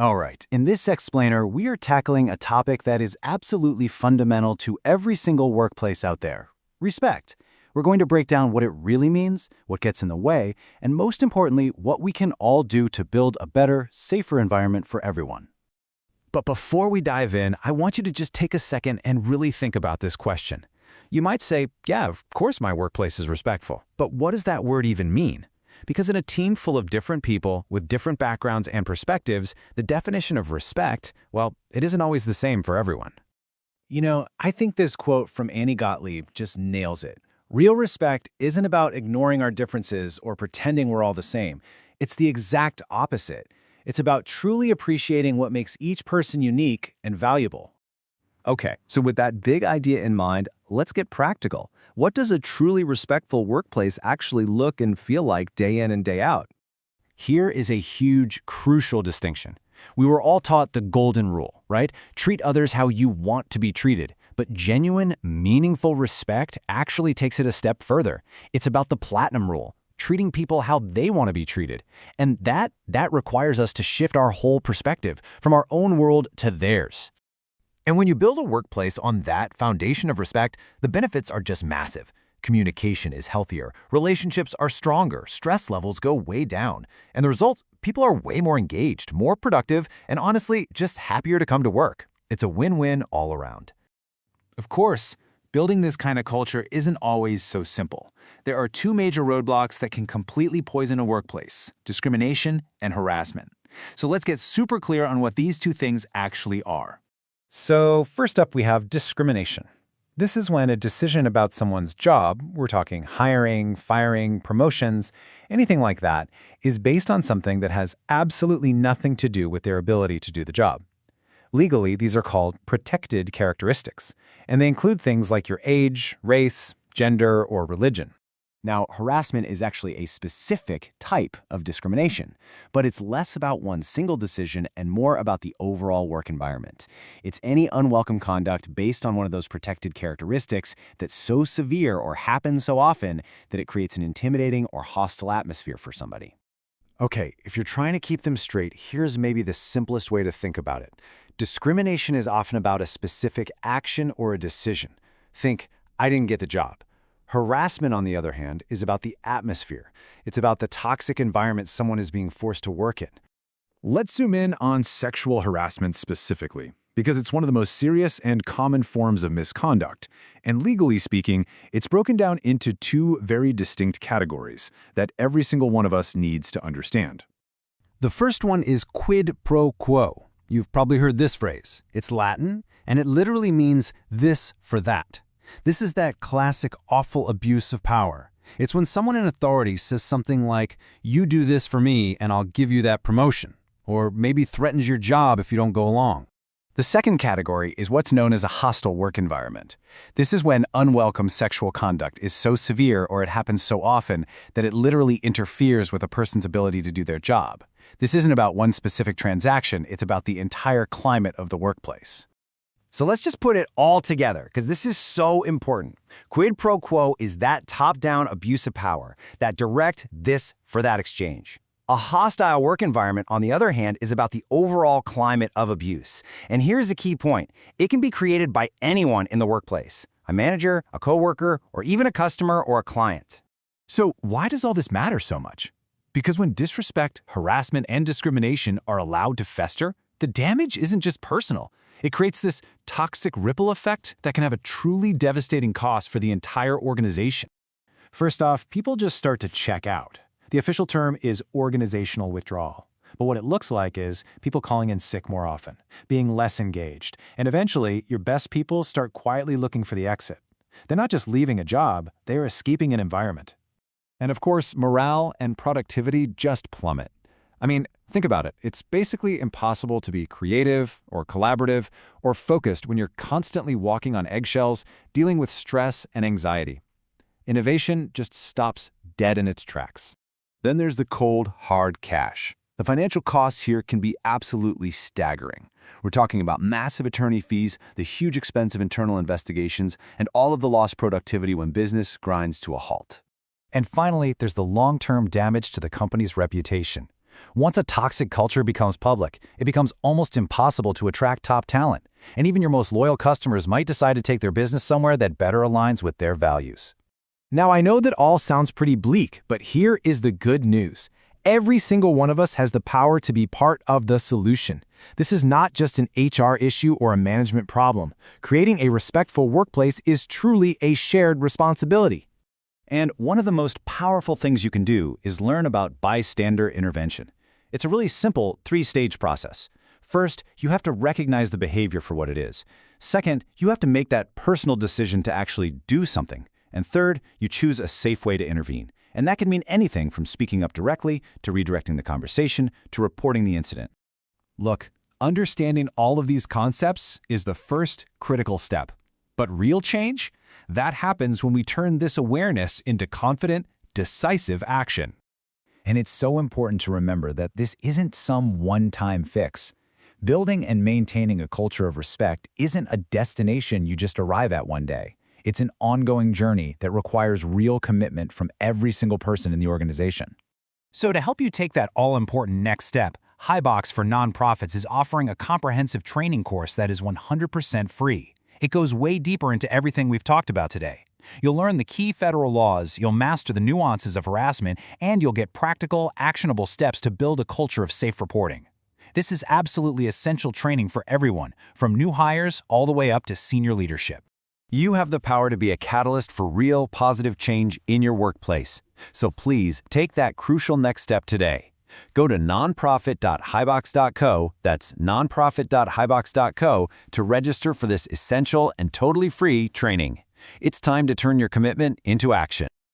All right, in this explainer, we are tackling a topic that is absolutely fundamental to every single workplace out there: respect. We're going to break down what it really means, what gets in the way, and most importantly, what we can all do to build a better, safer environment for everyone. But before we dive in, I want you to just take a second and really think about this question. You might say, yeah, of course my workplace is respectful. But what does that word even mean? Because in a team full of different people with different backgrounds and perspectives, the definition of respect, well, it isn't always the same for everyone. I think this quote from Annie Gottlieb just nails it. Real respect isn't about ignoring our differences or pretending we're all the same. It's the exact opposite. It's about truly appreciating what makes each person unique and valuable. Okay, so with that big idea in mind, let's get practical. What does a truly respectful workplace actually look and feel like day in and day out? Here is a huge, crucial distinction. We were all taught the golden rule, right? Treat others how you want to be treated. But genuine, meaningful respect actually takes it a step further. It's about the platinum rule, treating people how they want to be treated. And that requires us to shift our whole perspective from our own world to theirs. And when you build a workplace on that foundation of respect, the benefits are just massive. Communication is healthier, relationships are stronger, stress levels go way down. And the result, people are way more engaged, more productive, and honestly, just happier to come to work. It's a win-win all around. Of course, building this kind of culture isn't always so simple. There are two major roadblocks that can completely poison a workplace: discrimination and harassment. So let's get super clear on what these two things actually are. So first up, we have discrimination. This is when a decision about someone's job, we're talking hiring, firing, promotions, anything like that, is based on something that has absolutely nothing to do with their ability to do the job. Legally, these are called protected characteristics, and they include things like your age, race, gender, or religion. Now, harassment is actually a specific type of discrimination, but it's less about one single decision and more about the overall work environment. It's any unwelcome conduct based on one of those protected characteristics that's so severe or happens so often that it creates an intimidating or hostile atmosphere for somebody. Okay, if you're trying to keep them straight, here's maybe the simplest way to think about it. Discrimination is often about a specific action or a decision. Think, I didn't get the job. Harassment, on the other hand, is about the atmosphere. It's about the toxic environment someone is being forced to work in. Let's zoom in on sexual harassment specifically, because it's one of the most serious and common forms of misconduct. And legally speaking, it's broken down into two very distinct categories that every single one of us needs to understand. The first one is quid pro quo. You've probably heard this phrase. It's Latin, and it literally means this for that. This is that classic awful abuse of power. It's when someone in authority says something like, you do this for me and I'll give you that promotion, or maybe threatens your job if you don't go along. The second category is what's known as a hostile work environment. This is when unwelcome sexual conduct is so severe or it happens so often that it literally interferes with a person's ability to do their job. This isn't about one specific transaction, it's about the entire climate of the workplace. So let's just put it all together, because this is so important. Quid pro quo is that top-down abuse of power, that direct this for that exchange. A hostile work environment, on the other hand, is about the overall climate of abuse. And here's the key point. It can be created by anyone in the workplace: a manager, a coworker, or even a customer or a client. So why does all this matter so much? Because when disrespect, harassment, and discrimination are allowed to fester, the damage isn't just personal. It creates this toxic ripple effect that can have a truly devastating cost for the entire organization. First off, people just start to check out. The official term is organizational withdrawal. But what it looks like is people calling in sick more often, being less engaged, and eventually your best people start quietly looking for the exit. They're not just leaving a job, they are escaping an environment. And of course, morale and productivity just plummet. I mean, think about it. It's basically impossible to be creative or collaborative or focused when you're constantly walking on eggshells, dealing with stress and anxiety. Innovation just stops dead in its tracks. Then there's the cold, hard cash. The financial costs here can be absolutely staggering. We're talking about massive attorney fees, the huge expense of internal investigations, and all of the lost productivity when business grinds to a halt. And finally, there's the long-term damage to the company's reputation. Once a toxic culture becomes public, it becomes almost impossible to attract top talent, and even your most loyal customers might decide to take their business somewhere that better aligns with their values. Now, I know that all sounds pretty bleak, but here is the good news. Every single one of us has the power to be part of the solution. This is not just an HR issue or a management problem. Creating a respectful workplace is truly a shared responsibility. And one of the most powerful things you can do is learn about bystander intervention. It's a really simple three-stage process. First, you have to recognize the behavior for what it is. Second, you have to make that personal decision to actually do something. And third, you choose a safe way to intervene. And that can mean anything from speaking up directly, to redirecting the conversation, to reporting the incident. Look, understanding all of these concepts is the first critical step. But real change? That happens when we turn this awareness into confident, decisive action. And it's so important to remember that this isn't some one-time fix. Building and maintaining a culture of respect isn't a destination you just arrive at one day. It's an ongoing journey that requires real commitment from every single person in the organization. So to help you take that all-important next step, Highbox for Nonprofits is offering a comprehensive training course that is 100% free. It goes way deeper into everything we've talked about today. You'll learn the key federal laws, you'll master the nuances of harassment, and you'll get practical, actionable steps to build a culture of safe reporting. This is absolutely essential training for everyone, from new hires all the way up to senior leadership. You have the power to be a catalyst for real positive change in your workplace. So please take that crucial next step today. Go to nonprofit.highbox.co, that's nonprofit.highbox.co, to register for this essential and totally free training. It's time to turn your commitment into action.